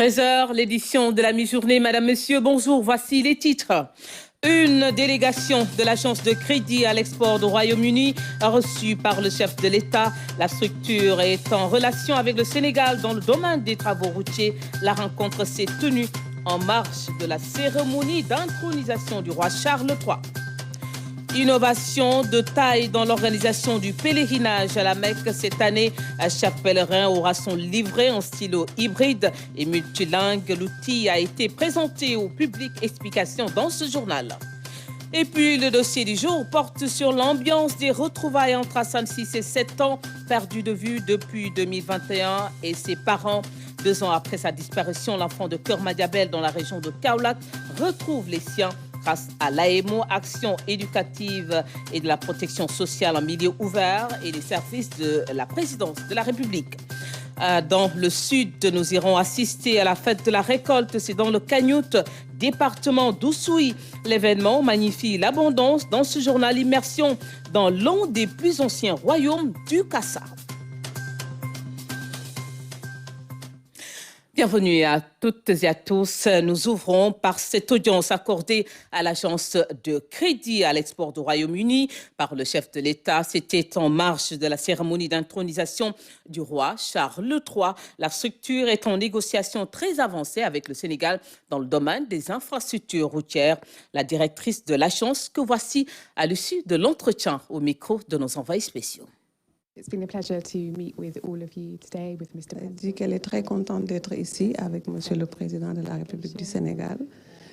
13h, l'édition de la mi-journée. Madame, Monsieur, bonjour. Voici les titres. Une délégation de l'agence de crédit à l'export du Royaume-Uni reçue par le chef de l'État. La structure est en relation avec le Sénégal dans le domaine des travaux routiers. La rencontre s'est tenue en marge de la cérémonie d'intronisation du roi Charles III. Innovation de taille dans l'organisation du pèlerinage à la Mecque cette année. Chaque pèlerin aura son livret en stylo hybride et multilingue. L'outil a été présenté au public. Explication dans ce journal. Et puis le dossier du jour porte sur l'ambiance des retrouvailles entre Hassan 6 et 7 ans, perdu de vue depuis 2021, et ses parents. 2 ans après sa disparition, l'enfant de Keur-Madiabel dans la région de Kaolack retrouve les siens grâce à l'AEMO, Action éducative et de la protection sociale en milieu ouvert, et les services de la présidence de la République. Dans le sud, nous irons assister à la fête de la récolte. C'est dans le Kagnout, département d'Oussouye. L'événement magnifie l'abondance. Dans ce journal, immersion dans l'un des plus anciens royaumes du Kassa. Bienvenue à toutes et à tous. Nous ouvrons par cette audience accordée à l'agence de crédit à l'export du Royaume-Uni par le chef de l'État. C'était en marge de la cérémonie d'intronisation du roi Charles III. La structure est en négociation très avancée avec le Sénégal dans le domaine des infrastructures routières. La directrice de l'agence que voici à l'issue de l'entretien au micro de nos envoyés spéciaux. It's been a pleasure to meet with all of you today, with Mr. Elle dit qu'elle est très contente d'être ici avec Monsieur le Président de la République du Sénégal,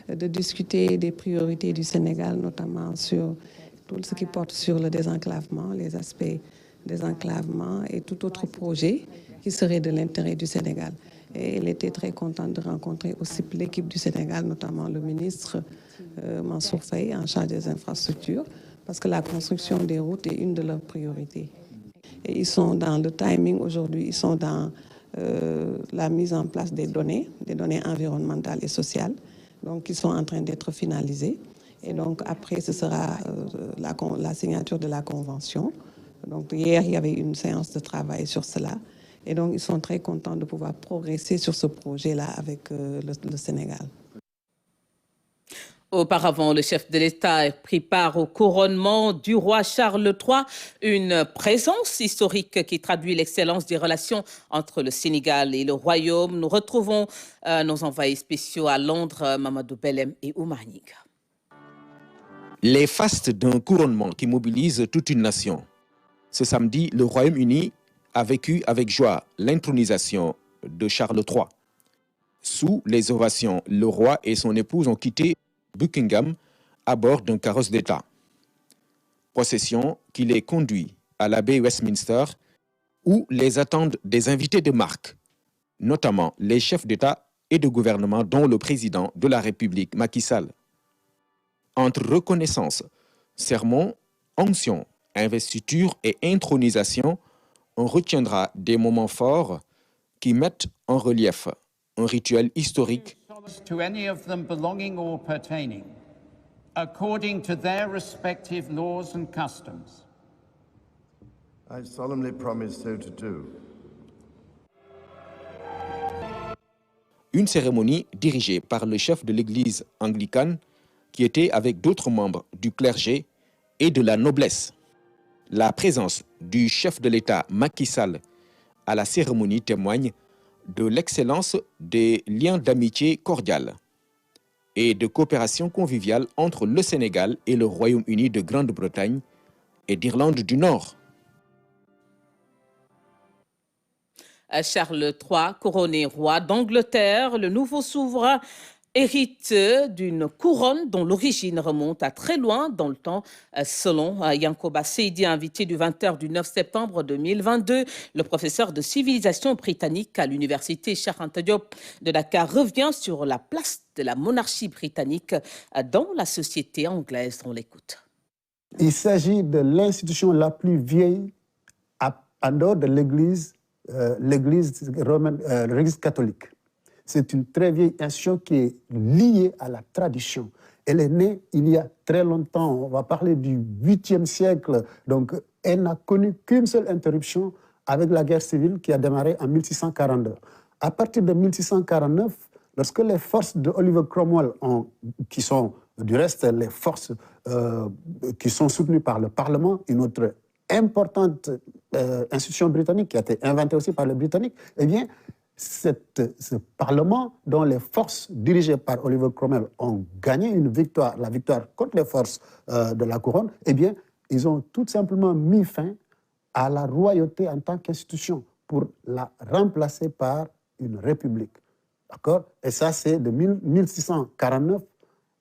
de discuter des priorités du Sénégal, notamment sur tout ce qui porte sur le désenclavement, les aspects désenclavement et tout autre projet qui serait de l'intérêt du Sénégal. Et elle était très contente de rencontrer aussi l'équipe du Sénégal, notamment le ministre Mansour Faye, en charge des infrastructures, parce que la construction des routes est une de leurs priorités. Et ils sont dans le timing aujourd'hui, ils sont dans la mise en place des données environnementales et sociales. Donc, ils sont en train d'être finalisés. Et donc, après, ce sera la signature de la convention. Donc, hier, il y avait une séance de travail sur cela. Et donc, ils sont très contents de pouvoir progresser sur ce projet-là avec le Sénégal. Auparavant, le chef de l'État a pris part au couronnement du roi Charles III, une présence historique qui traduit l'excellence des relations entre le Sénégal et le Royaume. Nous retrouvons nos envoyés spéciaux à Londres, Mamadou Belem et Oumar Niga. Les fastes d'un couronnement qui mobilise toute une nation. Ce samedi, le Royaume-Uni a vécu avec joie l'intronisation de Charles III. Sous les ovations, le roi et son épouse ont quitté Buckingham à bord d'un carrosse d'État. Procession qui les conduit à l'abbaye Westminster où les attendent des invités de marque, notamment les chefs d'État et de gouvernement dont le président de la République, Macky Sall. Entre reconnaissance, sermon, onction, investiture et intronisation, on retiendra des moments forts qui mettent en relief un rituel historique to any of them belonging or pertaining, according to their respective laws and customs. I solemnly promise so to do. Une cérémonie dirigée par le chef de l'église anglicane qui était avec d'autres membres du clergé et de la noblesse. La présence du chef de l'État Macky Sall à la cérémonie témoigne de l'excellence des liens d'amitié cordiale et de coopération conviviale entre le Sénégal et le Royaume-Uni de Grande-Bretagne et d'Irlande du Nord. Charles III, couronné roi d'Angleterre, le nouveau souverain hérite d'une couronne dont l'origine remonte à très loin dans le temps. Selon Yankoba Seydi, invité du 20h du 9 septembre 2022, le professeur de civilisation britannique à l'université Cheikh Anta Diop de Dakar revient sur la place de la monarchie britannique dans la société anglaise. On l'écoute. Il s'agit de l'institution la plus vieille en dehors de l'Église romaine, l'Église catholique. C'est une très vieille institution qui est liée à la tradition. Elle est née il y a très longtemps, on va parler du 8e siècle, donc elle n'a connu qu'une seule interruption avec la guerre civile qui a démarré en 1642. À partir de 1649, lorsque les forces de Oliver Cromwell, qui sont du reste les forces qui sont soutenues par le Parlement, une autre importante institution britannique qui a été inventée aussi par les Britanniques, eh bien, ce Parlement, dont les forces dirigées par Oliver Cromwell ont gagné une victoire, la victoire contre les forces de la couronne, eh bien, ils ont tout simplement mis fin à la royauté en tant qu'institution pour la remplacer par une république. D'accord? Et ça, c'est de 1649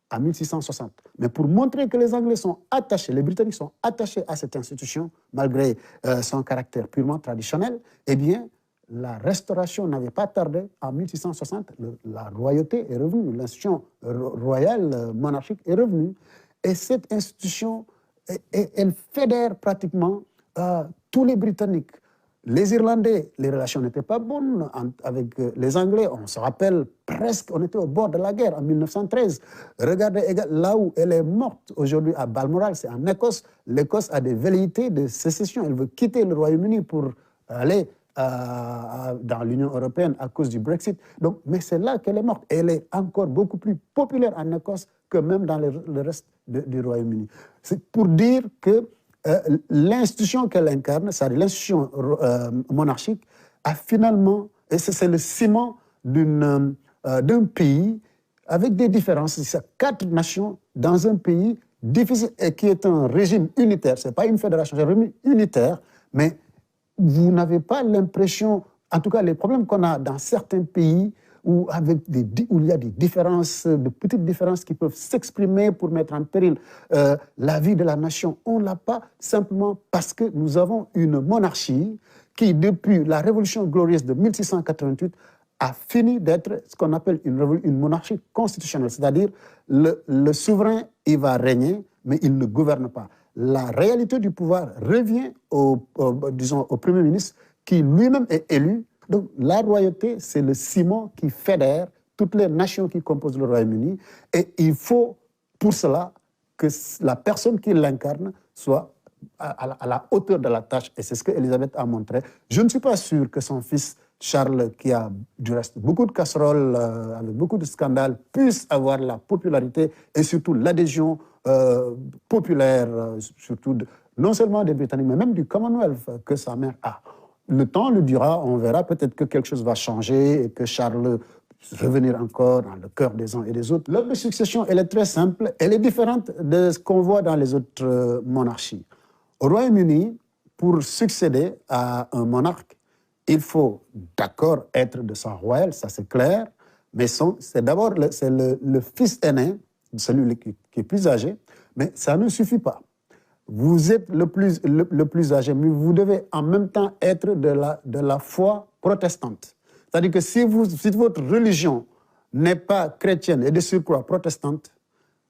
à 1660. Mais pour montrer que les Anglais sont attachés, les Britanniques sont attachés à cette institution, malgré son caractère purement traditionnel, eh bien, la restauration n'avait pas tardé. En 1660, la royauté est revenue, l'institution royale monarchique est revenue. Et cette institution, elle fédère pratiquement tous les Britanniques. Les Irlandais, les relations n'étaient pas bonnes avec les Anglais. On se rappelle presque, on était au bord de la guerre en 1913. Regardez là où elle est morte aujourd'hui à Balmoral, c'est en Écosse. L'Écosse a des velléités de sécession. Elle veut quitter le Royaume-Uni pour aller dans l'Union européenne à cause du Brexit. Donc, mais c'est là qu'elle est morte. Elle est encore beaucoup plus populaire en Écosse que même dans le reste du Royaume-Uni. C'est pour dire que l'institution qu'elle incarne, c'est-à-dire l'institution monarchique, a finalement, et c'est le ciment d'un pays avec des différences. C'est 4 nations dans un pays difficile et qui est un régime unitaire. Ce n'est pas une fédération, c'est un régime unitaire, mais vous n'avez pas l'impression, en tout cas les problèmes qu'on a dans certains pays où il y a des différences, de petites différences qui peuvent s'exprimer pour mettre en péril la vie de la nation. On ne l'a pas simplement parce que nous avons une monarchie qui, depuis la Révolution glorieuse de 1688, a fini d'être ce qu'on appelle une monarchie constitutionnelle. C'est-à-dire le souverain, il va régner, mais il ne gouverne pas. La réalité du pouvoir revient au Premier ministre qui lui-même est élu. Donc la royauté, c'est le ciment qui fédère toutes les nations qui composent le Royaume-Uni. Et il faut pour cela que la personne qui l'incarne soit à la hauteur de la tâche. Et c'est ce qu'Élisabeth a montré. Je ne suis pas sûr que son fils Charles, qui a du reste beaucoup de casseroles, avec beaucoup de scandales, puisse avoir la popularité et surtout l'adhésion populaire, surtout non seulement des Britanniques, mais même du Commonwealth que sa mère a. Le temps le dira, on verra peut-être que quelque chose va changer et que Charles revenir encore dans le cœur des uns et des autres. L'ordre de succession, elle est très simple, elle est différente de ce qu'on voit dans les autres monarchies. Au Royaume-Uni, pour succéder à un monarque, il faut d'accord être de sang royal, ça c'est clair, mais c'est d'abord le fils aîné, celui qui est plus âgé, mais ça ne suffit pas. Vous êtes le plus âgé, mais vous devez en même temps être de la foi protestante. C'est-à-dire que si votre religion n'est pas chrétienne et de surcroît protestante,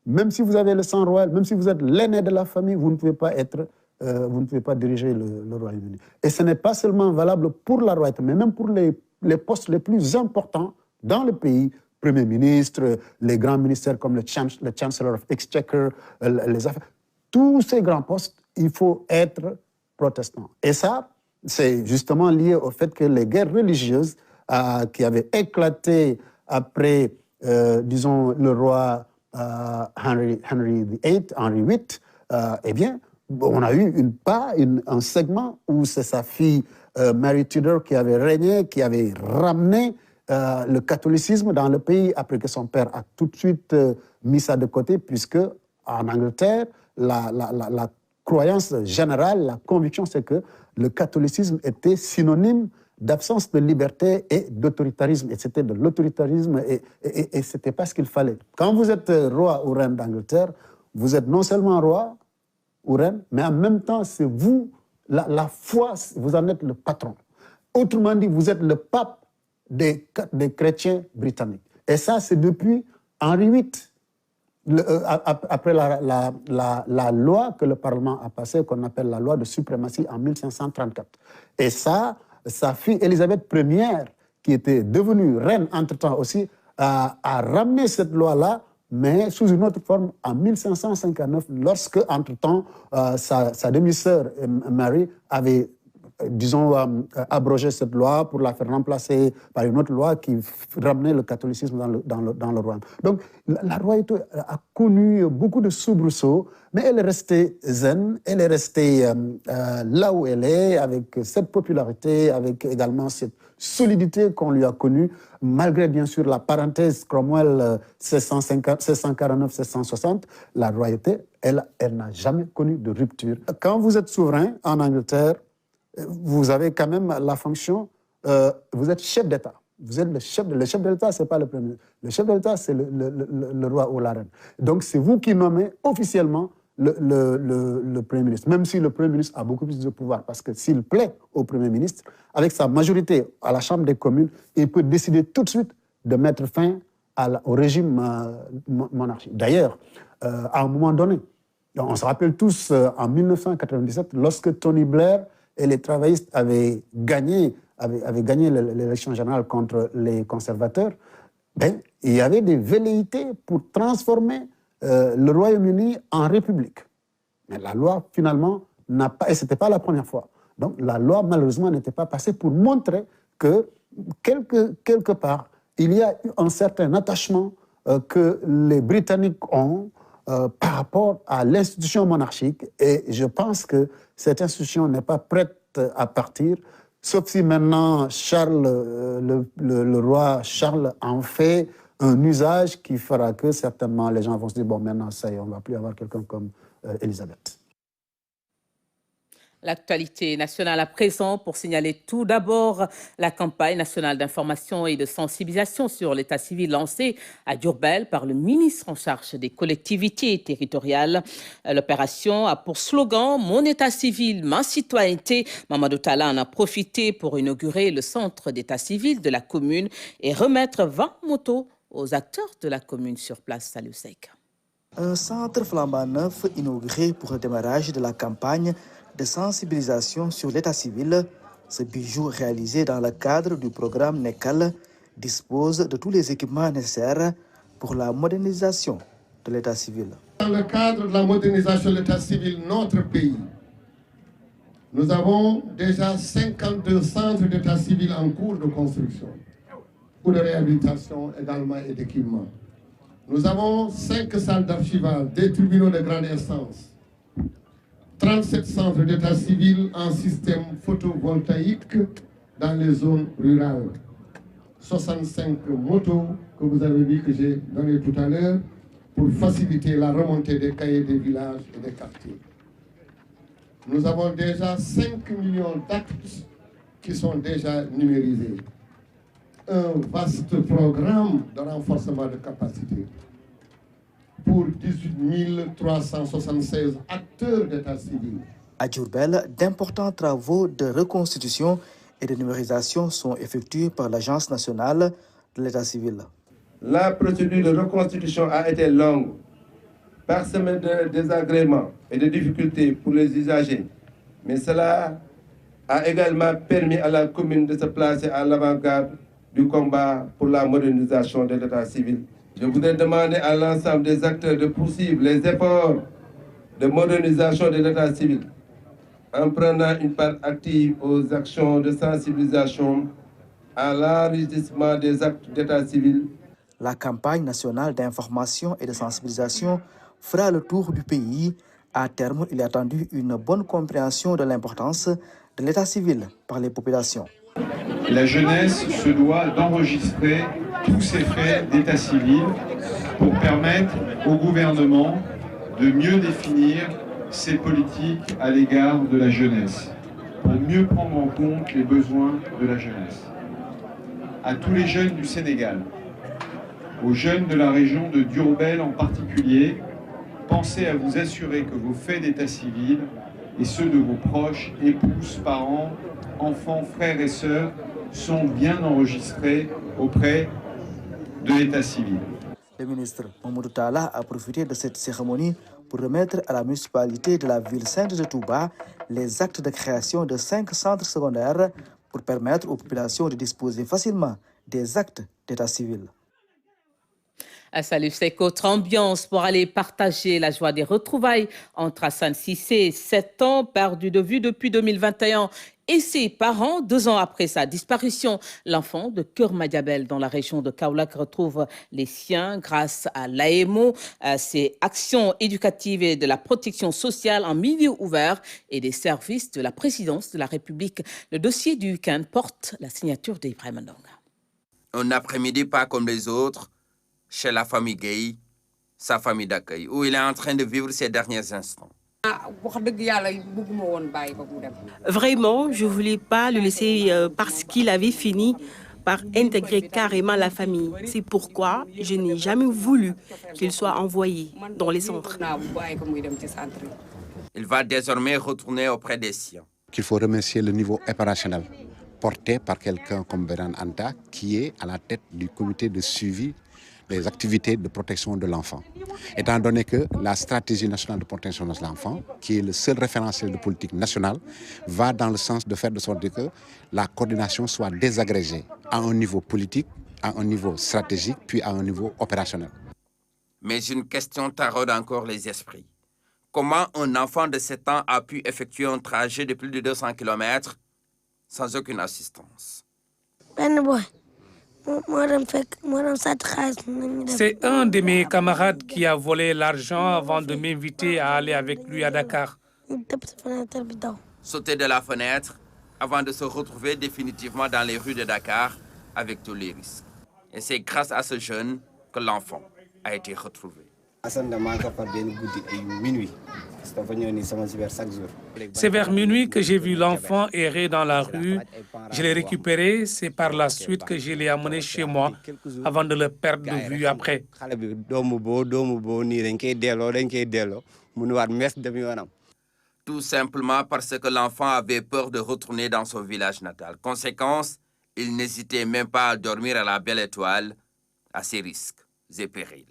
même si vous avez le sang royal, même si vous êtes l'aîné de la famille, vous ne pouvez pas diriger le Royaume-Uni. Et ce n'est pas seulement valable pour la royauté, mais même pour les postes les plus importants dans le pays, Premier ministre, les grands ministères comme le Chancellor of Exchequer, les affaires. Tous ces grands postes, il faut être protestant. Et ça, c'est justement lié au fait que les guerres religieuses qui avaient éclaté après, disons, le roi Henry VIII, eh bien, on a eu un segment où c'est sa fille Mary Tudor qui avait régné, qui avait ramené le catholicisme dans le pays après que son père a tout de suite mis ça de côté, puisque en Angleterre, la croyance générale, la conviction, c'est que le catholicisme était synonyme d'absence de liberté et d'autoritarisme. Et c'était de l'autoritarisme et ce n'était pas ce qu'il fallait. Quand vous êtes roi ou reine d'Angleterre, vous êtes non seulement roi ou reine, mais en même temps, c'est vous, la foi, vous en êtes le patron. Autrement dit, vous êtes le pape des chrétiens britanniques. Et ça, c'est depuis Henri VIII. Après la loi que le Parlement a passée, qu'on appelle la loi de suprématie en 1534. Et ça, sa fille Élisabeth Ier, qui était devenue reine entre-temps aussi, a ramené cette loi-là, mais sous une autre forme en 1559, lorsque, entre-temps, sa demi-sœur Mary avait disons, abroger cette loi pour la faire remplacer par une autre loi qui ramenait le catholicisme dans le royaume. Donc, la royauté a connu beaucoup de soubresauts, mais elle est restée zen, elle est restée là où elle est, avec cette popularité, avec également cette solidité qu'on lui a connue, malgré bien sûr la parenthèse Cromwell 1649-1660, la royauté, elle n'a jamais connu de rupture. Quand vous êtes souverain en Angleterre, vous avez quand même la fonction, vous êtes chef d'État. Vous êtes le chef de l'État, ce n'est pas le Premier ministre. Le chef de l'État, c'est le roi ou la reine. Donc c'est vous qui nommez officiellement le Premier ministre, même si le Premier ministre a beaucoup plus de pouvoir, parce que s'il plaît au Premier ministre, avec sa majorité à la Chambre des communes, il peut décider tout de suite de mettre fin au régime monarchique. D'ailleurs, à un moment donné, on se rappelle tous en 1997, lorsque Tony Blair et les travaillistes avaient gagné l'élection générale contre les conservateurs, ben, il y avait des velléités pour transformer le Royaume-Uni en république. Mais la loi, finalement, n'a pas, et ce n'était pas la première fois. Donc la loi, malheureusement, n'était pas passée pour montrer que, quelque part, il y a eu un certain attachement que les Britanniques ont par rapport à l'institution monarchique. Et je pense que cette institution n'est pas prête à partir, sauf si maintenant Charles, le roi Charles en fait un usage qui fera que certainement les gens vont se dire, bon, maintenant, ça y est, on ne va plus avoir quelqu'un comme Elisabeth. L'actualité nationale à présent pour signaler tout d'abord la campagne nationale d'information et de sensibilisation sur l'état civil lancée à Diourbel par le ministre en charge des collectivités territoriales. L'opération a pour slogan « Mon état civil, ma citoyenneté ». Mamadou Talla en a profité pour inaugurer le centre d'état civil de la commune et remettre 20 motos aux acteurs de la commune sur place. Salut Sek. Un centre flambant neuf inauguré pour le démarrage de la campagne de sensibilisation sur l'état civil. Ce bijou réalisé dans le cadre du programme NECAL dispose de tous les équipements nécessaires pour la modernisation de l'état civil. Dans le cadre de la modernisation de l'état civil, notre pays, nous avons déjà 52 centres d'état civil en cours de construction, ou de réhabilitation également et d'équipement. Nous avons 5 salles d'archivage, des tribunaux de grande instance, 37 centres d'état civil en système photovoltaïque dans les zones rurales, 65 motos que vous avez vu que j'ai donné tout à l'heure pour faciliter la remontée des cahiers des villages et des quartiers. Nous avons déjà 5 millions d'actes qui sont déjà numérisés. Un vaste programme de renforcement de capacité pour 18 376 acteurs d'état civil. À Diourbel, d'importants travaux de reconstitution et de numérisation sont effectués par l'Agence nationale de l'état civil. La procédure de reconstitution a été longue, parsemée de désagréments et de difficultés pour les usagers, mais cela a également permis à la commune de se placer à l'avant-garde du combat pour la modernisation de l'état civil. Je voudrais demander à l'ensemble des acteurs de poursuivre les efforts de modernisation de l'état civil en prenant une part active aux actions de sensibilisation à l'enregistrement des actes d'état civil. La campagne nationale d'information et de sensibilisation fera le tour du pays. À terme, il est attendu une bonne compréhension de l'importance de l'état civil par les populations. La jeunesse se doit d'enregistrer tous ces faits d'état civil pour permettre au gouvernement de mieux définir ses politiques à l'égard de la jeunesse, pour mieux prendre en compte les besoins de la jeunesse. À tous les jeunes du Sénégal, aux jeunes de la région de Diourbel en particulier, pensez à vous assurer que vos faits d'état civil et ceux de vos proches, épouses, parents, enfants, frères et sœurs sont bien enregistrés auprès de l'état civil. Le ministre Mamadou Talla a profité de cette cérémonie pour remettre à la municipalité de la ville sainte de Touba les actes de création de 5 centres secondaires pour permettre aux populations de disposer facilement des actes d'état civil. Salut, c'est autre ambiance pour aller partager la joie des retrouvailles entre Hassan Cissé, 7 ans, perdu de vue depuis 2021, et ses parents, 2 ans après sa disparition. L'enfant de Keur Madiabel, dans la région de Kaolack, retrouve les siens grâce à l'AEMO, ses actions éducatives et de la protection sociale en milieu ouvert et des services de la présidence de la République. Le dossier du week-end porte la signature d'Ibrahima Ndonga. Un après-midi pas comme les autres, chez la famille Gueye, sa famille d'accueil, où il est en train de vivre ses derniers instants. Vraiment, je ne voulais pas le laisser parce qu'il avait fini par intégrer carrément la famille. C'est pourquoi je n'ai jamais voulu qu'il soit envoyé dans les centres. Il va désormais retourner auprès des siens. Il faut remercier le niveau opérationnel porté par quelqu'un comme Beran Anta, qui est à la tête du comité de suivi des activités de protection de l'enfant. Étant donné que la stratégie nationale de protection de l'enfant, qui est le seul référentiel de politique nationale, va dans le sens de faire de sorte que la coordination soit désagrégée à un niveau politique, à un niveau stratégique, puis à un niveau opérationnel. Mais une question taraude encore les esprits. Comment un enfant de 7 ans a pu effectuer un trajet de plus de 200 km sans aucune assistance? C'est un de mes camarades qui a volé l'argent avant de m'inviter à aller avec lui à Dakar. Sauter de la fenêtre avant de se retrouver définitivement dans les rues de Dakar avec tous les risques. Et c'est grâce à ce jeune que l'enfant a été retrouvé. C'est vers minuit que j'ai vu l'enfant errer dans la rue. Je l'ai récupéré, c'est par la suite que je l'ai amené chez moi avant de le perdre de vue après. Tout simplement parce que l'enfant avait peur de retourner dans son village natal. Conséquence, il n'hésitait même pas à dormir à la Belle Étoile, à ses risques et périls.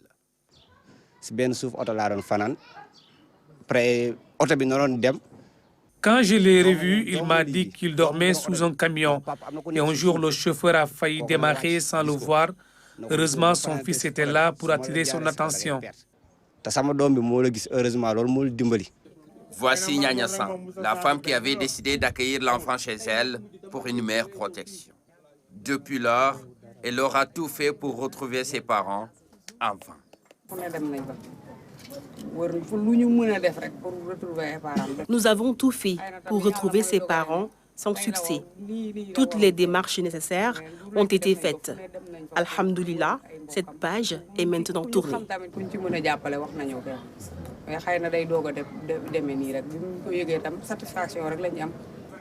Quand je l'ai revu, il m'a dit qu'il dormait sous un camion. Et un jour, le chauffeur a failli démarrer sans le voir. Heureusement, son fils était là pour attirer son attention. Voici Nyanya San, la femme qui avait décidé d'accueillir l'enfant chez elle pour une meilleure protection. Depuis lors, elle aura tout fait pour retrouver ses parents en vain. Nous avons tout fait pour retrouver ses parents sans succès. Toutes les démarches nécessaires ont été faites. Alhamdoulilah, cette page est maintenant tournée.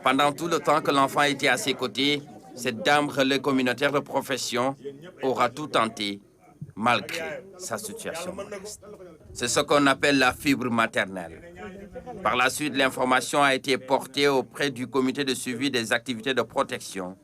Pendant tout le temps que l'enfant était à ses côtés, cette dame relais communautaire de profession aura tout tenté, malgré sa situation modeste. C'est ce qu'on appelle la fibre maternelle. Par la suite, l'information a été portée auprès du comité de suivi des activités de protection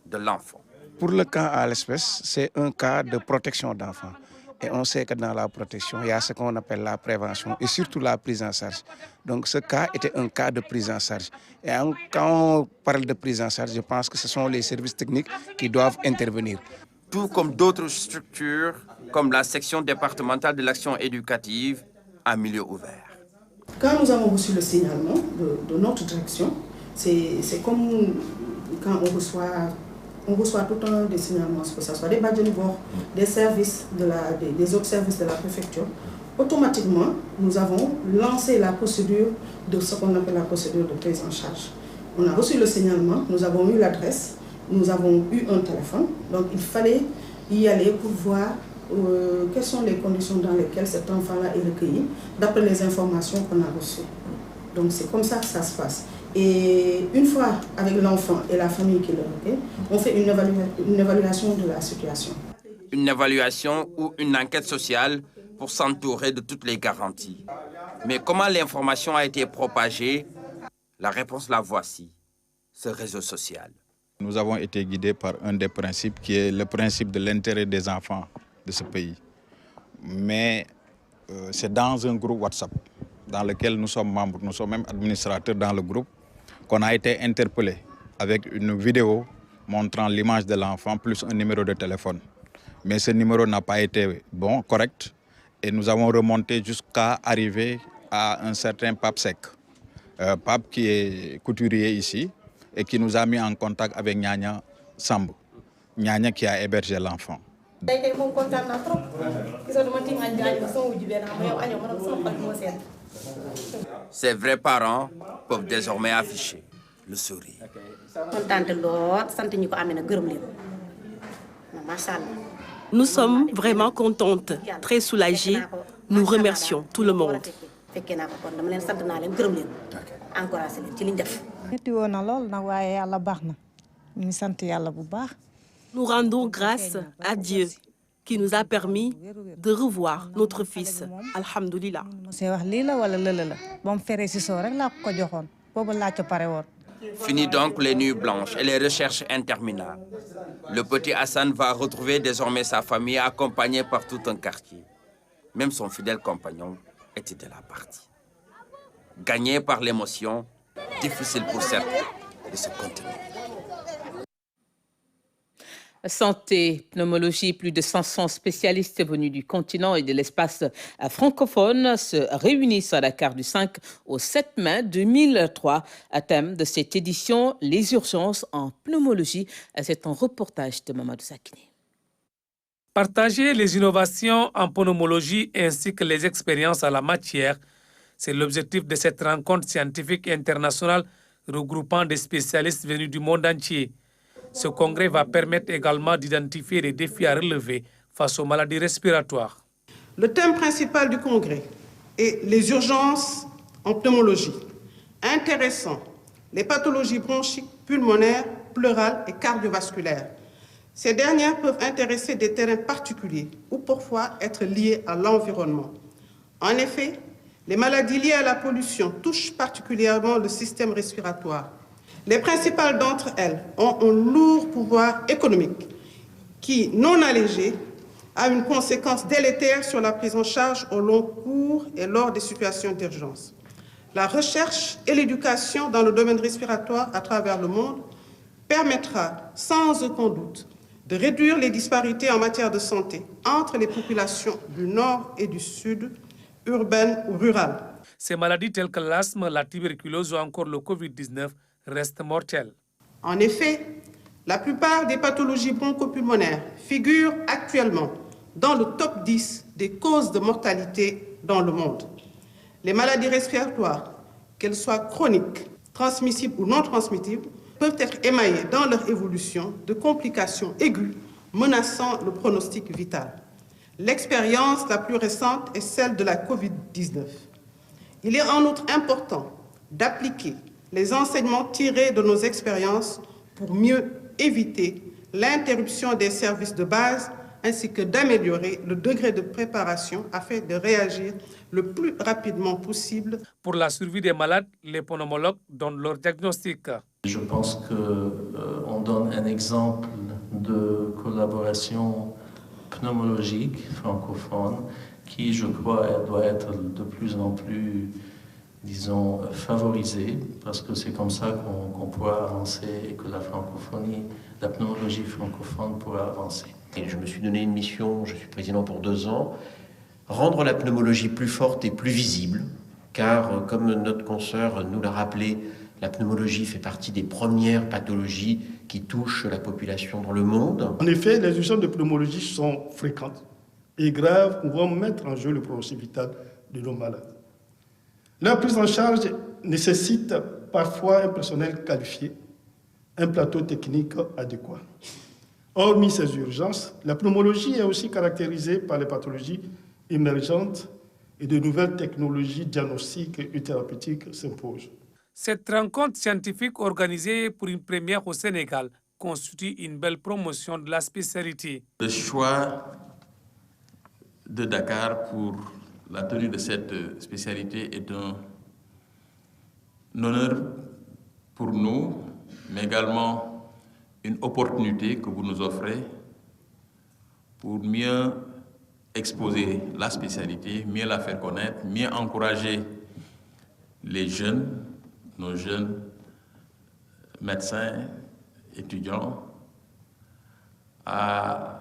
de l'enfant. Pour le cas à l'espèce, c'est un cas de protection d'enfants. Et on sait que dans la protection, il y a ce qu'on appelle la prévention et surtout la prise en charge. Donc ce cas était un cas de prise en charge. Et quand on parle de prise en charge, je pense que ce sont les services techniques qui doivent intervenir. Tout comme d'autres structures, comme la section départementale de l'action éducative en milieu ouvert. Quand nous avons reçu le signalement de notre direction, c'est comme quand on reçoit tout un des signalements, que ce soit des badges de bord, des services, des autres services de la préfecture. Automatiquement, nous avons lancé la procédure de ce qu'on appelle la procédure de prise en charge. On a reçu le signalement, nous avons eu l'adresse, nous avons eu un téléphone, donc il fallait y aller pour voir quelles sont les conditions dans lesquelles cet enfant-là est recueilli, d'après les informations qu'on a reçues. Donc c'est comme ça que ça se passe. Et une fois avec l'enfant et la famille qui le recueille, on fait une évaluation de la situation. Une évaluation ou une enquête sociale pour s'entourer de toutes les garanties. Mais comment l'information a été propagée? La réponse la voici, ce réseau social. Nous avons été guidés par un des principes qui est le principe de l'intérêt des enfants de ce pays. Mais c'est dans un groupe WhatsApp dans lequel nous sommes membres, nous sommes même administrateurs dans le groupe, qu'on a été interpellé avec une vidéo montrant l'image de l'enfant plus un numéro de téléphone. Mais ce numéro n'a pas été bon, correct. Et nous avons remonté jusqu'à arriver à un certain Pape Sec. Pape qui est couturier ici et qui nous a mis en contact avec Nyanya Samb. Nyanya qui a hébergé l'enfant. Ses vrais parents peuvent désormais afficher le sourire. Nous sommes vraiment contentes, très soulagées. Nous remercions tout le monde. Nous rendons grâce à Dieu qui nous a permis de revoir notre fils. Alhamdulillah. Fini donc les nuits blanches et les recherches interminables. Le petit Hassan va retrouver désormais sa famille accompagné par tout un quartier. Même son fidèle compagnon était de la partie. Gagné par l'émotion, difficile pour certains de se contenir. Santé, pneumologie, plus de 500 spécialistes venus du continent et de l'espace francophone se réunissent à Dakar du 5 au 7 mai 2003. À thème de cette édition, les urgences en pneumologie. C'est un reportage de Mamadou Sakine. Partager les innovations en pneumologie ainsi que les expériences en la matière, c'est l'objectif de cette rencontre scientifique internationale regroupant des spécialistes venus du monde entier. Ce congrès va permettre également d'identifier les défis à relever face aux maladies respiratoires. Le thème principal du congrès est les urgences en pneumologie, intéressant les pathologies bronchiques, pulmonaires, pleurales et cardiovasculaires. Ces dernières peuvent intéresser des terrains particuliers ou parfois être liées à l'environnement. En effet, les maladies liées à la pollution touchent particulièrement le système respiratoire. Les principales d'entre elles ont un lourd pouvoir économique qui, non allégé, a une conséquence délétère sur la prise en charge au long cours et lors des situations d'urgence. La recherche et l'éducation dans le domaine respiratoire à travers le monde permettra sans aucun doute de réduire les disparités en matière de santé entre les populations du Nord et du Sud, urbaines ou rurales. Ces maladies telles que l'asthme, la tuberculose ou encore le Covid-19 restent mortelles. En effet, la plupart des pathologies bronchopulmonaires figurent actuellement dans le top 10 des causes de mortalité dans le monde. Les maladies respiratoires, qu'elles soient chroniques, transmissibles ou non transmissibles, peuvent être émaillées dans leur évolution de complications aiguës menaçant le pronostic vital. L'expérience la plus récente est celle de la Covid-19. Il est en outre important d'appliquer les enseignements tirés de nos expériences pour mieux éviter l'interruption des services de base ainsi que d'améliorer le degré de préparation afin de réagir le plus rapidement possible. Pour la survie des malades, les pneumologues donnent leur diagnostic. Je pense qu'on donne un exemple de collaboration pneumologique francophone qui, je crois, doit être de plus en plus, disons, favorisée, parce que c'est comme ça qu'on pourra avancer et que la francophonie, la pneumologie francophone pourra avancer. Et je me suis donné une mission, je suis président pour 2 ans, rendre la pneumologie plus forte et plus visible, car comme notre consoeur nous l'a rappelé, la pneumologie fait partie des premières pathologies qui touchent la population dans le monde. En effet, les urgences de pneumologie sont fréquentes et graves, pouvant mettre en jeu le pronostic vital de nos malades. Leur prise en charge nécessite parfois un personnel qualifié, un plateau technique adéquat. Hormis ces urgences, la pneumologie est aussi caractérisée par les pathologies émergentes et de nouvelles technologies diagnostiques et thérapeutiques s'imposent. Cette rencontre scientifique organisée pour une première au Sénégal constitue une belle promotion de la spécialité. Le choix de Dakar pour la tenue de cette spécialité est un honneur pour nous, mais également une opportunité que vous nous offrez pour mieux exposer la spécialité, mieux la faire connaître, mieux encourager les jeunes, nos jeunes médecins, étudiants, à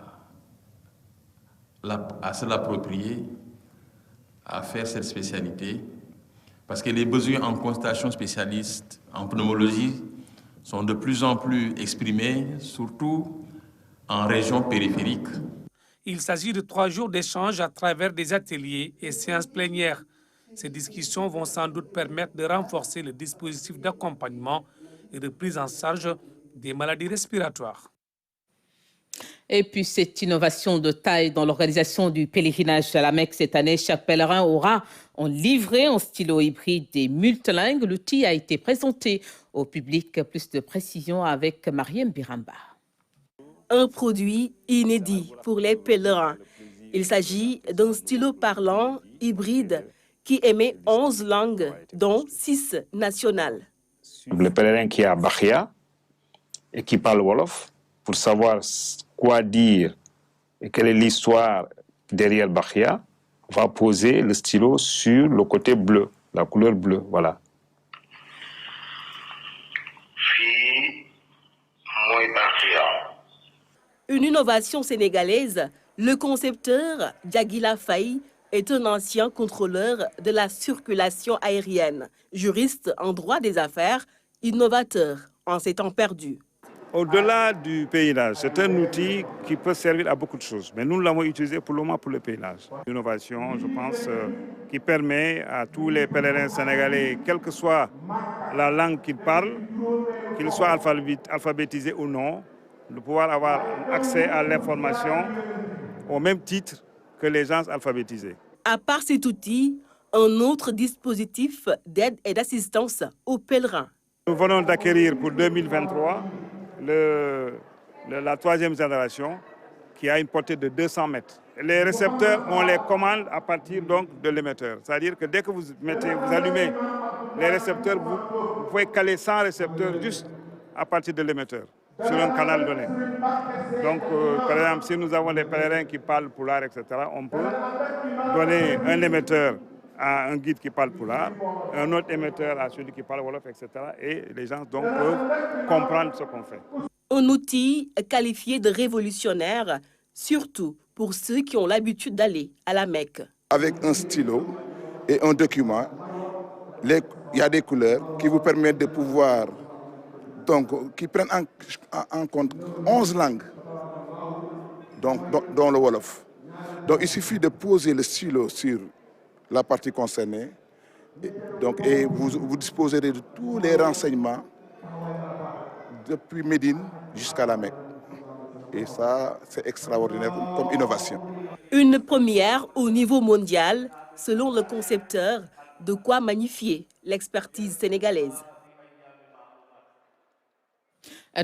à se l'approprier, à faire cette spécialité, parce que les besoins en consultation spécialiste en pneumologie sont de plus en plus exprimés, surtout en région périphérique. Il s'agit de 3 jours d'échanges à travers des ateliers et séances plénières. Ces discussions vont sans doute permettre de renforcer le dispositif d'accompagnement et de prise en charge des maladies respiratoires. Et puis cette innovation de taille dans l'organisation du pèlerinage à la Mecque cette année, chaque pèlerin aura en livret en stylo hybride et multilingue. L'outil a été présenté au public. Plus de précisions avec Mariam Biramba. Un produit inédit pour les pèlerins. Il s'agit d'un stylo parlant hybride qui émet 11 langues, dont 6 nationales. Le pèlerin qui est à Bahia et qui parle Wolof, pour savoir quoi dire et quelle est l'histoire derrière Bahia, va poser le stylo sur le côté bleu, la couleur bleue, voilà. Une innovation sénégalaise, le concepteur Djagila Faye est un ancien contrôleur de la circulation aérienne, juriste en droit des affaires, innovateur en ces temps perdus. Au-delà du pèlerinage, c'est un outil qui peut servir à beaucoup de choses. Mais nous l'avons utilisé pour le moment pour le pèlerinage. L'innovation, je pense, qui permet à tous les pèlerins sénégalais, quelle que soit la langue qu'ils parlent, qu'ils soient alphabétisés ou non, de pouvoir avoir accès à l'information au même titre que les gens alphabétisés. À part cet outil, un autre dispositif d'aide et d'assistance aux pèlerins. Nous venons d'acquérir pour 2023 la 3e génération qui a une portée de 200 mètres. Les récepteurs, on les commande à partir donc de l'émetteur. C'est-à-dire que dès que vous allumez les récepteurs, vous pouvez caler 100 récepteurs juste à partir de l'émetteur sur un canal donné. Donc, par exemple, si nous avons des pèlerins qui parlent Pulaar, etc., on peut donner un émetteur à un guide qui parle Pulaar, un autre émetteur à celui qui parle Wolof, etc. Et les gens donc peuvent comprendre ce qu'on fait. Un outil qualifié de révolutionnaire, surtout pour ceux qui ont l'habitude d'aller à la Mecque. Avec un stylo et un document, il y a des couleurs qui vous permettent de pouvoir, donc, qui prennent en compte 11 langues, donc, dont le Wolof. Donc il suffit de poser le stylo sur la partie concernée, et vous disposerez de tous les renseignements depuis Médine jusqu'à la Mecque. Et ça, c'est extraordinaire comme innovation. Une première au niveau mondial, selon le concepteur, de quoi magnifier l'expertise sénégalaise.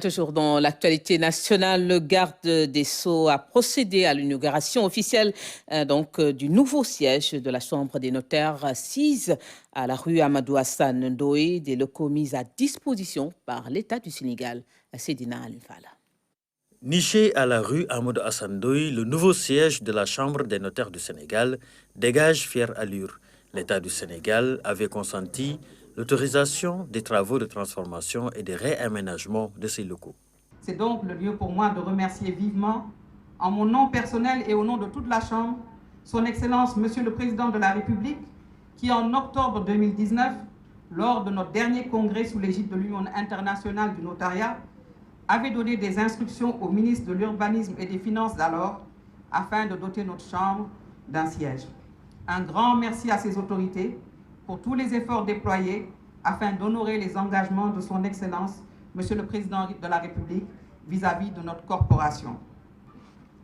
Toujours dans l'actualité nationale, le garde des Sceaux a procédé à l'inauguration officielle du nouveau siège de la Chambre des notaires assise à la rue Amadou Hassan Ndoye, des locaux mis à disposition par l'État du Sénégal. Sédina Alifala. Niché à la rue Amadou Hassan Ndoye, le nouveau siège de la Chambre des notaires du Sénégal dégage fière allure. L'État du Sénégal avait consenti l'autorisation des travaux de transformation et de réaménagement de ces locaux. C'est donc le lieu pour moi de remercier vivement, en mon nom personnel et au nom de toute la Chambre, Son Excellence Monsieur le Président de la République, qui en octobre 2019, lors de notre dernier congrès sous l'égide de l'Union internationale du notariat, avait donné des instructions au ministre de l'Urbanisme et des Finances d'alors, afin de doter notre Chambre d'un siège. Un grand merci à ces autorités pour tous les efforts déployés afin d'honorer les engagements de son Excellence, Monsieur le Président de la République, vis-à-vis de notre corporation.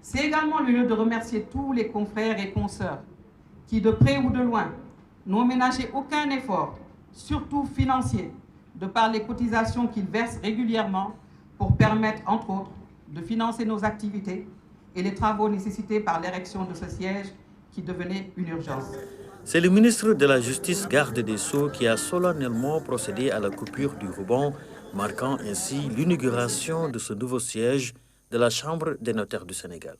C'est également le lieu de remercier tous les confrères et consoeurs qui, de près ou de loin, n'ont ménagé aucun effort, surtout financier, de par les cotisations qu'ils versent régulièrement pour permettre, entre autres, de financer nos activités et les travaux nécessités par l'érection de ce siège qui devenait une urgence. C'est le ministre de la Justice, garde des Sceaux, qui a solennellement procédé à la coupure du ruban, marquant ainsi l'inauguration de ce nouveau siège de la Chambre des notaires du Sénégal.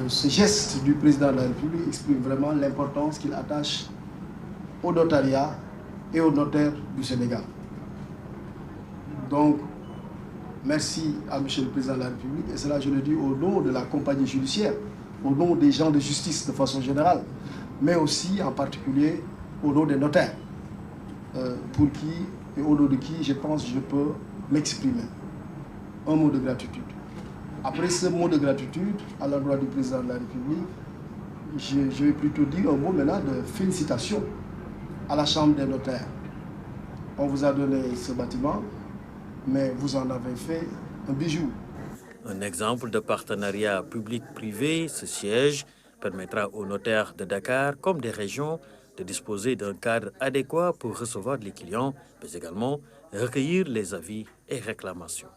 Ce geste du président de la République exprime vraiment l'importance qu'il attache au notariat et aux notaires du Sénégal. Donc, merci à M. le Président de la République, et cela je le dis au nom de la compagnie judiciaire au nom des gens de justice de façon générale, mais aussi en particulier au nom des notaires, pour qui et au nom de qui je pense que je peux m'exprimer. Un mot de gratitude. Après ce mot de gratitude à l'endroit du président de la République, je vais plutôt dire un mot maintenant de félicitations à la Chambre des notaires. On vous a donné ce bâtiment, mais vous en avez fait un bijou. Un exemple de partenariat public-privé, ce siège permettra aux notaires de Dakar comme des régions de disposer d'un cadre adéquat pour recevoir les clients, mais également recueillir les avis et réclamations.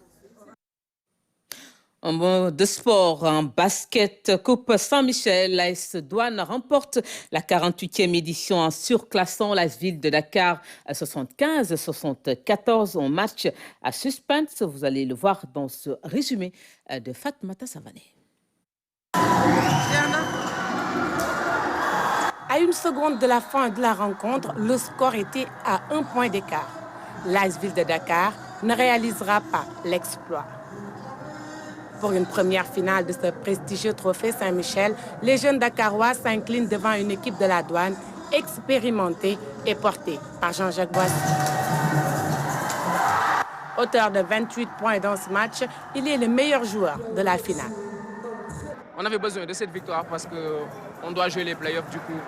En mot de sport, en basket, Coupe Saint-Michel, l'AS Douane remporte la 48e édition en surclassant l'AS Ville de Dakar à 75-74 en match à suspense. Vous allez le voir dans ce résumé de Fatmata Savané. À une seconde de la fin de la rencontre, le score était à 1 point d'écart. L'AS Ville de Dakar ne réalisera pas l'exploit. Pour une première finale de ce prestigieux trophée Saint-Michel, les jeunes Dakarois s'inclinent devant une équipe de la Douane expérimentée et portée par Jean-Jacques Boissy. Auteur de 28 points dans ce match, il est le meilleur joueur de la finale. On avait besoin de cette victoire parce qu'on doit jouer les playoffs du coup.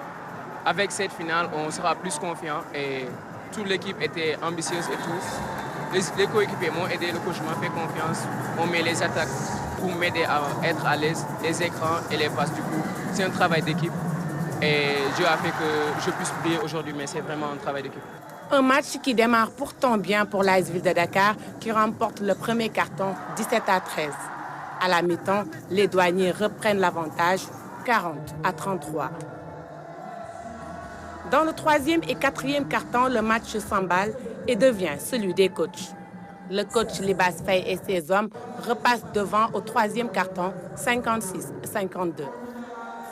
Avec cette finale, on sera plus confiant et toute l'équipe était ambitieuse et tous. Les coéquipiers m'ont aidé, le coach m'a fait confiance. On met les attaques pour m'aider à être à l'aise, les écrans et les passes du coup. C'est un travail d'équipe et Dieu a fait que je puisse briller aujourd'hui, mais c'est vraiment un travail d'équipe. Un match qui démarre pourtant bien pour l'AS Ville de Dakar qui remporte le premier carton 17-13. À la mi-temps, les douaniers reprennent l'avantage 40-33. Dans le troisième et quatrième carton, le match s'emballe et devient celui des coachs. Le coach Libas Faye et ses hommes repassent devant au troisième carton 56-52.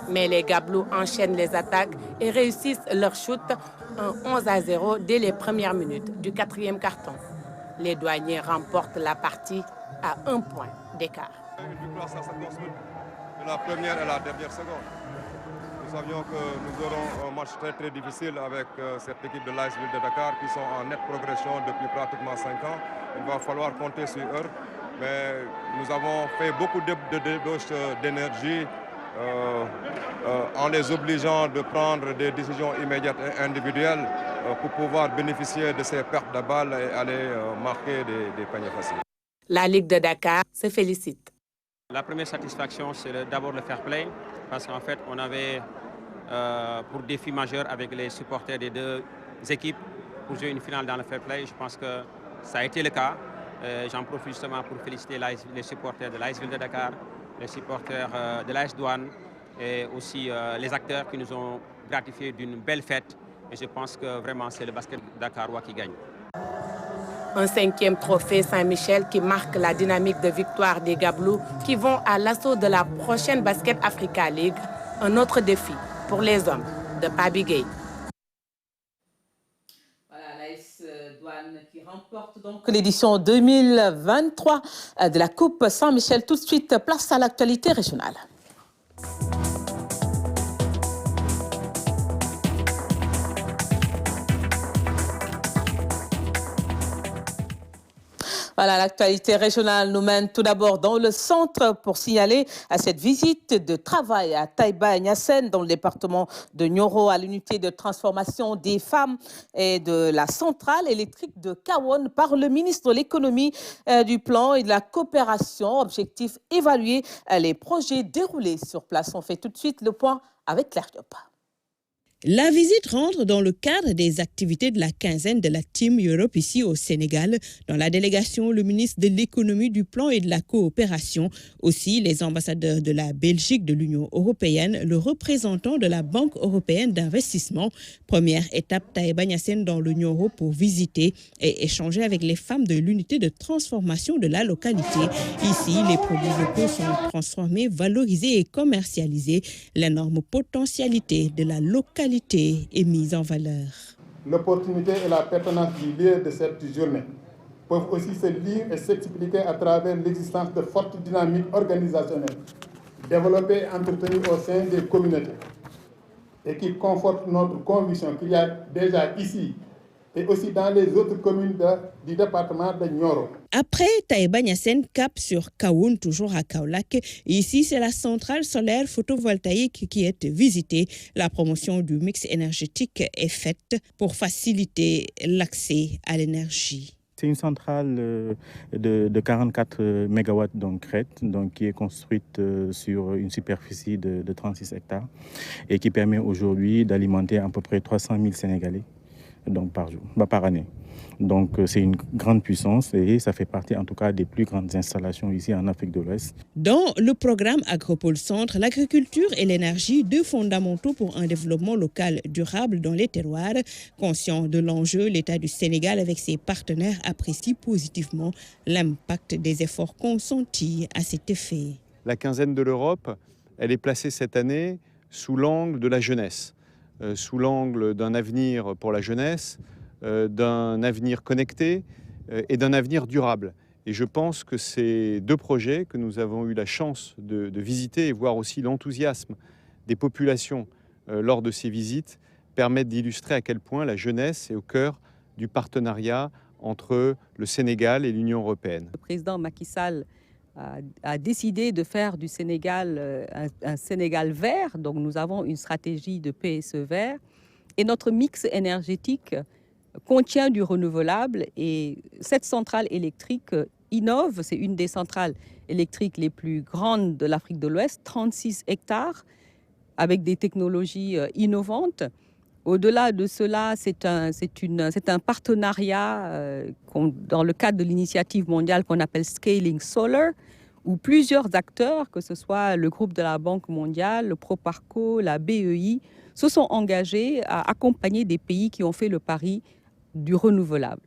Mais les Gablous enchaînent les attaques et réussissent leur shoot un 11-0 dès les premières minutes du quatrième carton. Les douaniers remportent la partie à 1 point d'écart. Une victoire, ça se construit de la première et la dernière seconde. Nous savions que nous aurons un match très difficile avec cette équipe de l'AS Ville de Dakar qui sont en nette progression depuis pratiquement 5 ans. Il va falloir compter sur eux. Mais nous avons fait beaucoup de débauches d'énergie en les obligeant de prendre des décisions immédiates et individuelles pour pouvoir bénéficier de ces pertes de balles et aller marquer des paniers faciles. La Ligue de Dakar se félicite. La première satisfaction, c'est d'abord le fair play, parce qu'en fait, on avait pour défi majeur avec les supporters des deux équipes pour jouer une finale dans le fair play. Je pense que ça a été le cas. J'en profite justement pour féliciter les supporters de l'AS Ville de Dakar, les supporters de l'AS Douane et aussi les acteurs qui nous ont gratifiés d'une belle fête. Et je pense que vraiment, c'est le basket dakarois qui gagne. Un 5e trophée Saint-Michel qui marque la dynamique de victoire des Gablous qui vont à l'assaut de la prochaine Basket Africa League. Un autre défi pour les hommes de Pabi Gueye. Voilà, l'AS Douane qui remporte donc l'édition 2023 de la Coupe Saint-Michel. Tout de suite, place à l'actualité régionale. Voilà, l'actualité régionale nous mène tout d'abord dans le centre pour signaler à cette visite de travail à Taïba et Niassène dans le département de Nioro à l'unité de transformation des femmes et de la centrale électrique de Kawon par le ministre de l'économie, du plan et de la coopération. Objectif, évaluer les projets déroulés sur place. On fait tout de suite le point avec Claire Diop. La visite rentre dans le cadre des activités de la quinzaine de la Team Europe ici au Sénégal. Dans la délégation, le ministre de l'économie, du plan et de la coopération, aussi les ambassadeurs de la Belgique, de l'Union européenne, le représentant de la Banque européenne d'investissement. Première étape, Taïba Niassène dans le Nioro pour visiter et échanger avec les femmes de l'unité de transformation de la localité. Ici, les produits locaux sont transformés, valorisés et commercialisés. L'énorme potentialité de la localité est mise en valeur. L'opportunité et la pertinence du lieu de cette journée peuvent aussi se lire et s'expliquer à travers l'existence de fortes dynamiques organisationnelles développés et entretenus au sein des communautés et qui confortent notre conviction qu'il y a déjà ici et aussi dans les autres communes du département de Nioro. Après Taïba Niassène, cap sur Kaoun, toujours à Kaolack. Ici, c'est la centrale solaire photovoltaïque qui est visitée. La promotion du mix énergétique est faite pour faciliter l'accès à l'énergie. C'est une centrale de 44 MW qui est construite sur une superficie de 36 hectares et qui permet aujourd'hui d'alimenter à peu près 300 000 Sénégalais par année. Donc c'est une grande puissance et ça fait partie en tout cas des plus grandes installations ici en Afrique de l'Ouest. Dans le programme Agropole Centre, l'agriculture et l'énergie, deux fondamentaux pour un développement local durable dans les terroirs. Conscient de l'enjeu, l'État du Sénégal avec ses partenaires apprécie positivement l'impact des efforts consentis à cet effet. La quinzaine de l'Europe, elle est placée cette année sous l'angle de la jeunesse, sous l'angle d'un avenir pour la jeunesse, d'un avenir connecté et d'un avenir durable. Et je pense que ces deux projets que nous avons eu la chance de visiter et voir aussi l'enthousiasme des populations lors de ces visites permettent d'illustrer à quel point la jeunesse est au cœur du partenariat entre le Sénégal et l'Union européenne. Le président Macky Sall a décidé de faire du Sénégal un Sénégal vert. Donc nous avons une stratégie de PSE vert. Et notre mix énergétique contient du renouvelable. Et cette centrale électrique innove. C'est une des centrales électriques les plus grandes de l'Afrique de l'Ouest, 36 hectares, avec des technologies innovantes. Au-delà de cela, c'est un partenariat dans le cadre de l'initiative mondiale qu'on appelle Scaling Solar, où plusieurs acteurs, que ce soit le groupe de la Banque mondiale, le Proparco, la BEI, se sont engagés à accompagner des pays qui ont fait le pari du renouvelable.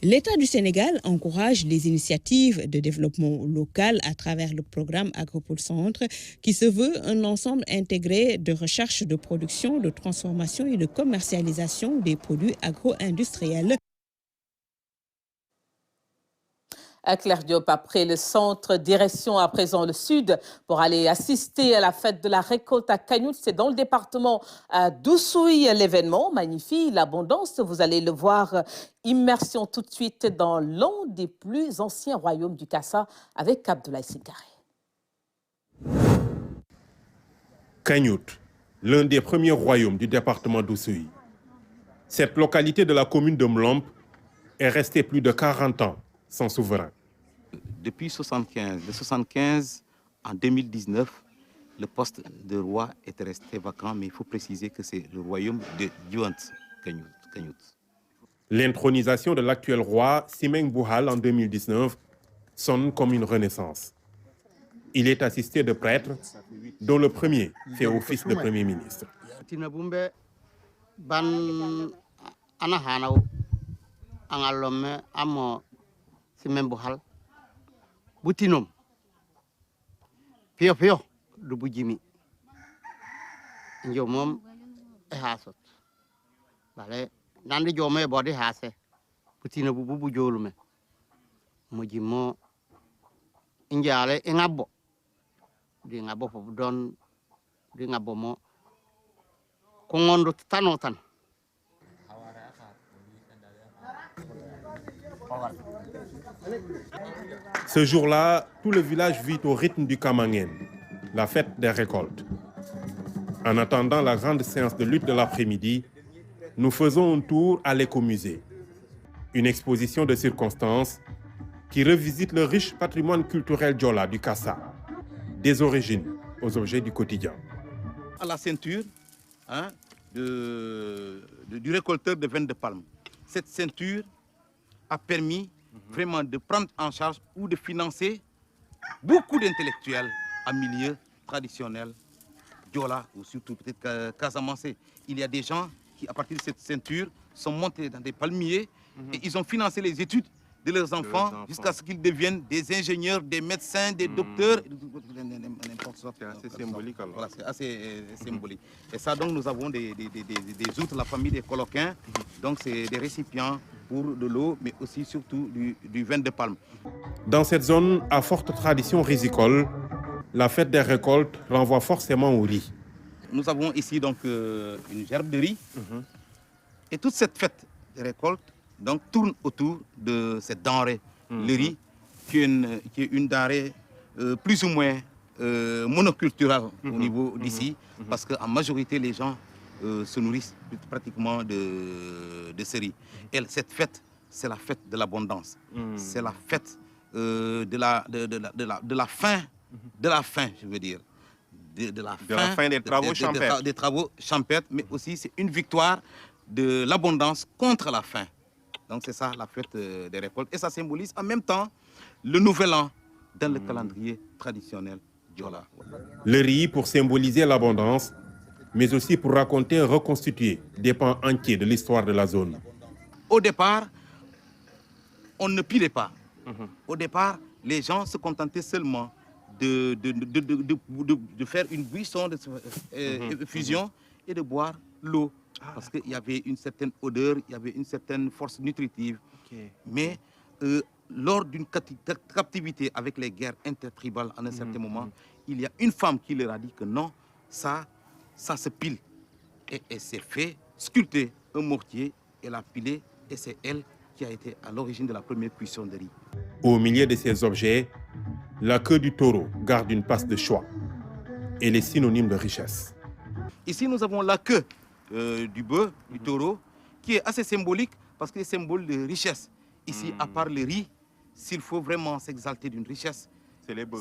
L'État du Sénégal encourage les initiatives de développement local à travers le programme Agropole Centre qui se veut un ensemble intégré de recherche, de production, de transformation et de commercialisation des produits agro-industriels. Claire Diop, après le centre, direction à présent le sud pour aller assister à la fête de la récolte à Kagnout. C'est dans le département d'Oussouye. L'événement magnifie l'abondance. Vous allez le voir. Immersion tout de suite dans l'un des plus anciens royaumes du Kassa avec Abdoulaye Sinkaré. Kagnout, l'un des premiers royaumes du département d'Oussouye. Cette localité de la commune de Mlomp est restée plus de 40 ans sans souverain. Depuis 1975 en 2019, le poste de roi est resté vacant, mais il faut préciser que c'est le royaume de Diouant Kagnout. L'intronisation de l'actuel roi Simeng Bouhal en 2019 sonne comme une renaissance. Il est assisté de prêtres, dont le premier fait office de Premier ministre. Simeng Bouhal Boutinom Pio Pio du Boujimi Njomom Ehasot Bale Nandi Jome Body Hase Boutino Bubu Jolume Mujimo Injale Ingabo Di Ngabo Don Di Ngabomo Kongondo Tanotan. Ce jour-là, tout le village vit au rythme du Kamangen, la fête des récoltes. En attendant la grande séance de lutte de l'après-midi, nous faisons un tour à l'écomusée, une exposition de circonstances qui revisite le riche patrimoine culturel Diola du Kassa, des origines aux objets du quotidien. À la ceinture du récolteur de veines de palme. Cette ceinture a permis vraiment de prendre en charge ou de financer beaucoup d'intellectuels en milieu traditionnel, Diola ou surtout peut-être Casamance. Il y a des gens qui, à partir de cette ceinture, sont montés dans des palmiers et ils ont financé les études de leurs enfants jusqu'à ce qu'ils deviennent des ingénieurs, des médecins, des docteurs. C'est assez symbolique alors. Voilà, c'est assez symbolique. Et ça, donc, nous avons des outres, la famille des coloquins. Donc, c'est des récipients pour de l'eau, mais aussi surtout du vin de palme. Dans cette zone à forte tradition rizicole, la fête des récoltes renvoie forcément au riz. Nous avons ici donc une gerbe de riz. Et toute cette fête des récoltes donc, tourne autour de cette denrée, le riz, qui est une denrée plus ou moins monoculturelle au niveau d'ici, parce qu'en majorité, les gens se nourrissent pratiquement de ce riz. Et cette fête, c'est la fête de l'abondance. C'est la fête de la faim, je veux dire. De la fin des travaux champêtres. Des travaux champêtres, mais aussi c'est une victoire de l'abondance contre la faim. Donc c'est ça la fête des récoltes. Et ça symbolise en même temps le nouvel an dans le calendrier traditionnel Diola. Le riz pour symboliser l'abondance, mais aussi pour raconter et reconstituer des pans entiers de l'histoire de la zone. Au départ, on ne pilait pas. Au départ, les gens se contentaient seulement de faire une buisson de fusion et de boire l'eau. Parce qu'il y avait une certaine odeur, il y avait une certaine force nutritive. Mais lors d'une captivité avec les guerres intertribales en un certain moment, il y a une femme qui leur a dit que non, ça se pile. Et elle s'est fait sculpter un mortier, elle a pilé et c'est elle qui a été à l'origine de la première cuisson de riz. Au milieu de ces objets, la queue du taureau garde une place de choix. Elle est synonyme de richesse. Ici, nous avons la queue du bœuf, du taureau, qui est assez symbolique parce qu'il est symbole de richesse. Ici, à part le riz, s'il faut vraiment s'exalter d'une richesse,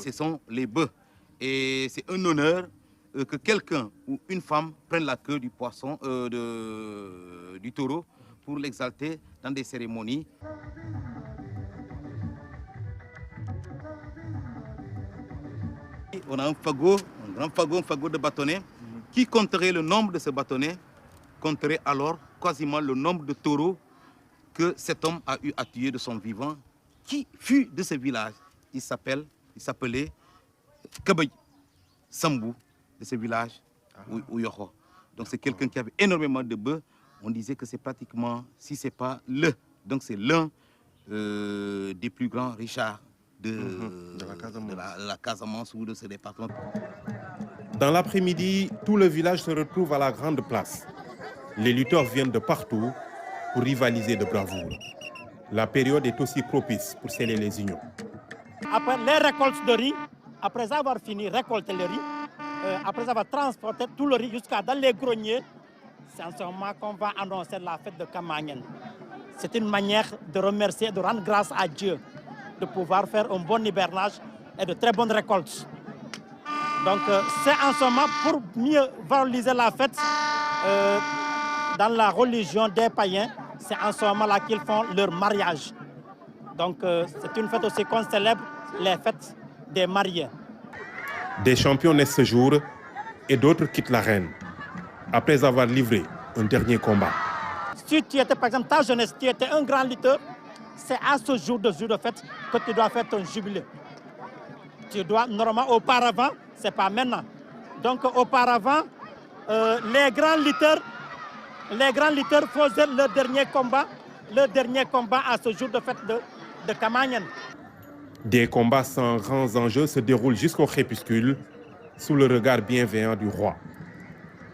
ce sont les bœufs. Et c'est un honneur que quelqu'un ou une femme prenne la queue du poisson, du taureau, pour l'exalter dans des cérémonies. On a un grand fagot de bâtonnets. Qui compterait le nombre de ces bâtonnets compterait alors quasiment le nombre de taureaux que cet homme a eu à tuer de son vivant, qui fut de ce village. Il s'appelait Kabay Sambou, de ce village Ouyoho. Donc c'est quelqu'un qui avait énormément de bœufs. On disait que c'est pratiquement, si ce n'est pas donc c'est l'un des plus grands richards de la Casamance ou de ce département. Dans l'après-midi, tout le village se retrouve à la grande place. Les lutteurs viennent de partout pour rivaliser de bravoure. La période est aussi propice pour sceller les unions. Après les récoltes de riz, après avoir fini de récolter le riz, après avoir transporté tout le riz jusqu'à dans les greniers, c'est en ce moment qu'on va annoncer la fête de Kamangen. C'est une manière de remercier, de rendre grâce à Dieu, de pouvoir faire un bon hivernage et de très bonnes récoltes. Donc c'est en ce moment pour mieux valoriser la fête dans la religion des païens, c'est en ce moment-là qu'ils font leur mariage. Donc c'est une fête aussi qu'on célèbre les fêtes des mariés. Des champions naissent ce jour et d'autres quittent l'arène après avoir livré un dernier combat. Si tu étais, par exemple, ta jeunesse, tu étais un grand lutteur, c'est à ce jour de fête que tu dois faire ton jubilé. Tu dois, normalement, auparavant, c'est pas maintenant. Donc, auparavant, les grands lutteurs faisaient leur dernier combat à ce jour de fête de Kamangen. Des combats sans grands enjeux se déroulent jusqu'au crépuscule, sous le regard bienveillant du roi.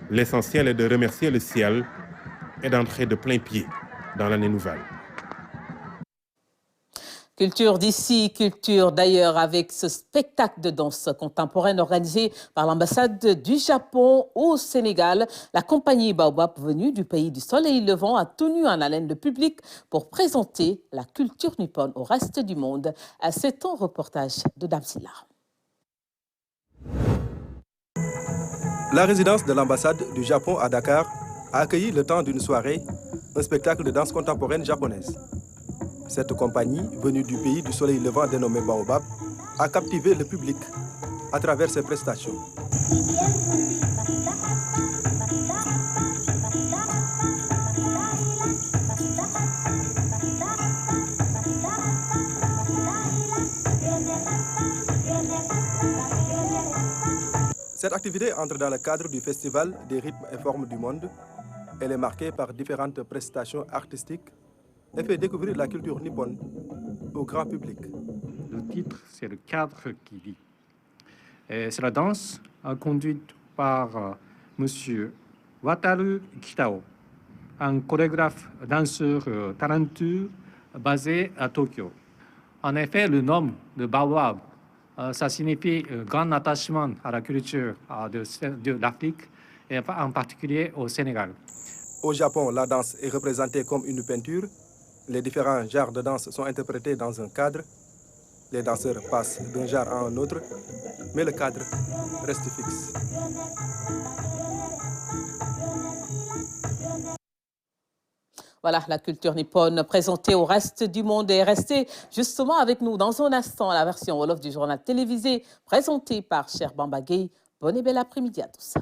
L'essentiel est de remercier le ciel et d'entrer de plein pied dans l'année nouvelle. Culture d'ici, culture d'ailleurs, avec ce spectacle de danse contemporaine organisé par l'ambassade du Japon au Sénégal. La compagnie Baobab, venue du pays du soleil levant, a tenu en haleine le public pour présenter la culture nippone au reste du monde. C'est un reportage de Damsila. La résidence de l'ambassade du Japon à Dakar a accueilli le temps d'une soirée un spectacle de danse contemporaine japonaise. Cette compagnie, venue du pays du soleil levant dénommé Baobab, a captivé le public à travers ses prestations. Cette activité entre dans le cadre du Festival des rythmes et formes du monde. Elle est marquée par différentes prestations artistiques et fait découvrir la culture nippone au grand public. Le titre, c'est le cadre qui dit. C'est la danse conduite par M. Wataru Kitao, un chorégraphe danseur talentueux basé à Tokyo. En effet, le nom de Baobab, ça signifie grand attachement à la culture de l'Afrique, et en particulier au Sénégal. Au Japon, la danse est représentée comme une peinture. Les différents genres de danse sont interprétés dans un cadre. Les danseurs passent d'un genre à un autre, mais le cadre reste fixe. Voilà, la culture nippone présentée au reste du monde est restée justement avec nous dans un instant. La version Wolof du journal télévisé présentée par Cher Bambagay. Bonne et belle après-midi à tous.